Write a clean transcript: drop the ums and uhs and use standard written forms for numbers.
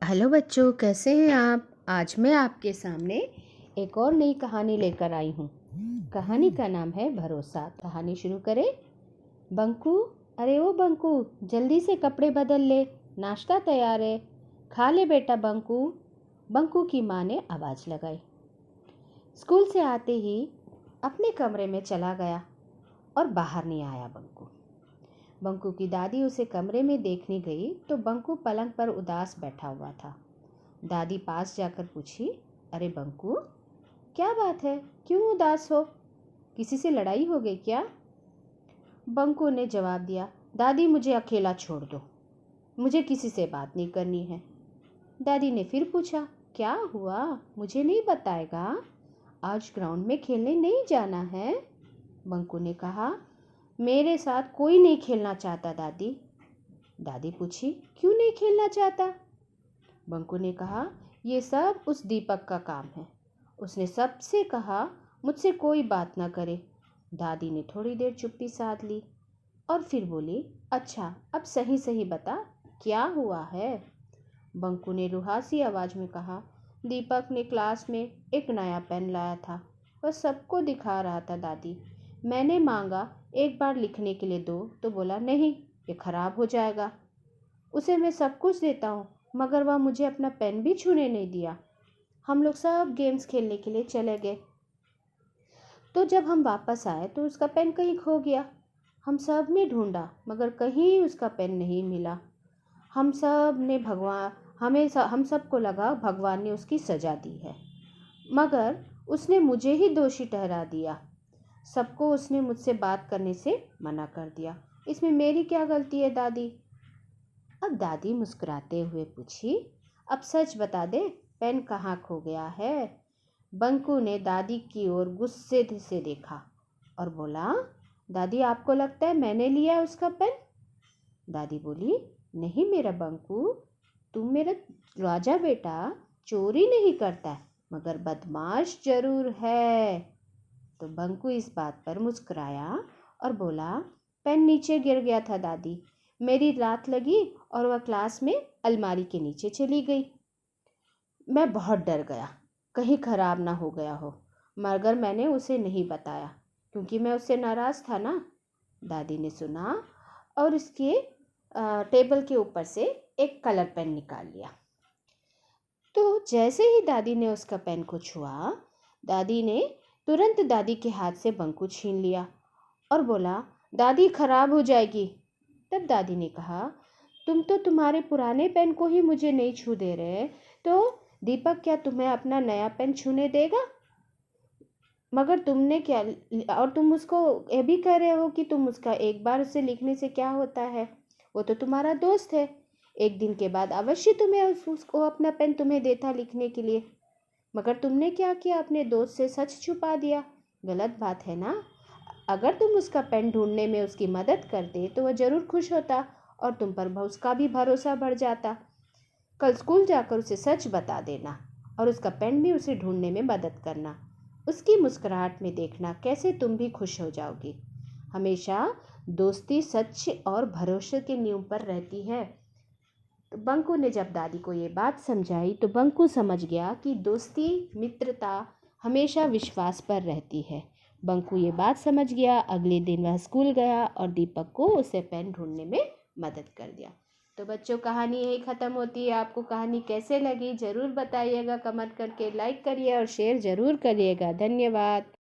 Hello बच्चों, कैसे हैं आप। आज मैं आपके सामने एक और नई कहानी लेकर आई हूँ। कहानी का नाम है भरोसा। कहानी शुरू करें। बंकू, अरे ओ बंकू, जल्दी से कपड़े बदल ले, नाश्ता तैयार है, खा ले बेटा बंकू। बंकू की माँ ने आवाज़ लगाई। स्कूल से आते ही अपने कमरे में चला गया और बाहर नहीं आया। बंकू की दादी उसे कमरे में देखने गई तो बंकू पलंग पर उदास बैठा हुआ था। दादी पास जाकर पूछी, अरे बंकू, क्या बात है, क्यों उदास हो? किसी से लड़ाई हो गई क्या? बंकू ने जवाब दिया, दादी मुझे अकेला छोड़ दो, मुझे किसी से बात नहीं करनी है। दादी ने फिर पूछा, क्या हुआ, मुझे नहीं बताएगा? आज ग्राउंड में खेलने नहीं जाना है? बंकू ने कहा, मेरे साथ कोई नहीं खेलना चाहता दादी। दादी पूछी, क्यों नहीं खेलना चाहता? बंकू ने कहा, ये सब उस दीपक का काम है, उसने सबसे कहा मुझसे कोई बात ना करे। दादी ने थोड़ी देर चुप्पी साध ली और फिर बोली, अच्छा अब सही सही बता, क्या हुआ है? बंकू ने रुहासी आवाज़ में कहा, दीपक ने क्लास में एक नया पेन लाया था, वह सबको दिखा रहा था दादी। मैंने मांगा एक बार लिखने के लिए दो तो बोला नहीं, ये खराब हो जाएगा। उसे मैं सब कुछ देता हूँ मगर वह मुझे अपना पेन भी छूने नहीं दिया। हम लोग सब गेम्स खेलने के लिए चले गए, तो जब हम वापस आए तो उसका पेन कहीं खो गया। हम सब ने ढूंढा मगर कहीं उसका पेन नहीं मिला। हम सब ने भगवान हम सबको लगा भगवान ने उसकी सजा दी है, मगर उसने मुझे ही दोषी ठहरा दिया। सबको उसने मुझसे बात करने से मना कर दिया। इसमें मेरी क्या गलती है दादी? अब दादी मुस्कुराते हुए पूछी, अब सच बता दे, पेन कहाँ खो गया है? बंकू ने दादी की ओर गुस्से से देखा और बोला, दादी आपको लगता है मैंने लिया उसका पेन? दादी बोली, नहीं मेरा बंकू, तुम मेरा राजा बेटा चोरी नहीं करता है मगर बदमाश जरूर है। तो बंकू इस बात पर मुस्कुराया और बोला, पेन नीचे गिर गया था दादी, मेरी लात लगी और वह क्लास में अलमारी के नीचे चली गई। मैं बहुत डर गया कहीं खराब ना हो गया हो, मगर मैंने उसे नहीं बताया क्योंकि मैं उससे नाराज़ था ना। दादी ने सुना और इसके टेबल के ऊपर से एक कलर पेन निकाल लिया। तो जैसे ही दादी ने उसका पेन को छुआ, दादी ने तुरंत दादी के हाथ से बंकू छीन लिया और बोला, दादी खराब हो जाएगी। तब दादी ने कहा, तुम तो तुम्हारे पुराने पेन को ही मुझे नहीं छू दे रहे, तो दीपक क्या तुम्हें अपना नया पेन छूने देगा? मगर तुमने क्या, और तुम उसको ये भी कह रहे हो कि तुम उसका एक बार उसे लिखने से क्या होता है, वो तो तुम्हारा दोस्त है, एक दिन के बाद अवश्य तुम्हें उसको अपना पेन तुम्हें देता लिखने के लिए। मगर तुमने क्या किया, अपने दोस्त से सच छुपा दिया। गलत बात है ना? अगर तुम उसका पेन ढूंढने में उसकी मदद करते तो वह ज़रूर खुश होता और तुम पर उसका भी भरोसा बढ़ जाता। कल स्कूल जाकर उसे सच बता देना और उसका पेन भी उसे ढूंढने में मदद करना। उसकी मुस्कुराहट में देखना कैसे तुम भी खुश हो जाओगी। हमेशा दोस्ती सच और भरोसे के नींव पर रहती है। तो बंकू ने जब दादी को ये बात समझाई तो बंकू समझ गया कि दोस्ती मित्रता हमेशा विश्वास पर रहती है। बंकू ये बात समझ गया। अगले दिन वह स्कूल गया और दीपक को उसे पेन ढूंढने में मदद कर दिया। तो बच्चों, कहानी यही ख़त्म होती है। आपको कहानी कैसे लगी ज़रूर बताइएगा, कमेंट करके लाइक करिए और शेयर ज़रूर करिएगा। धन्यवाद।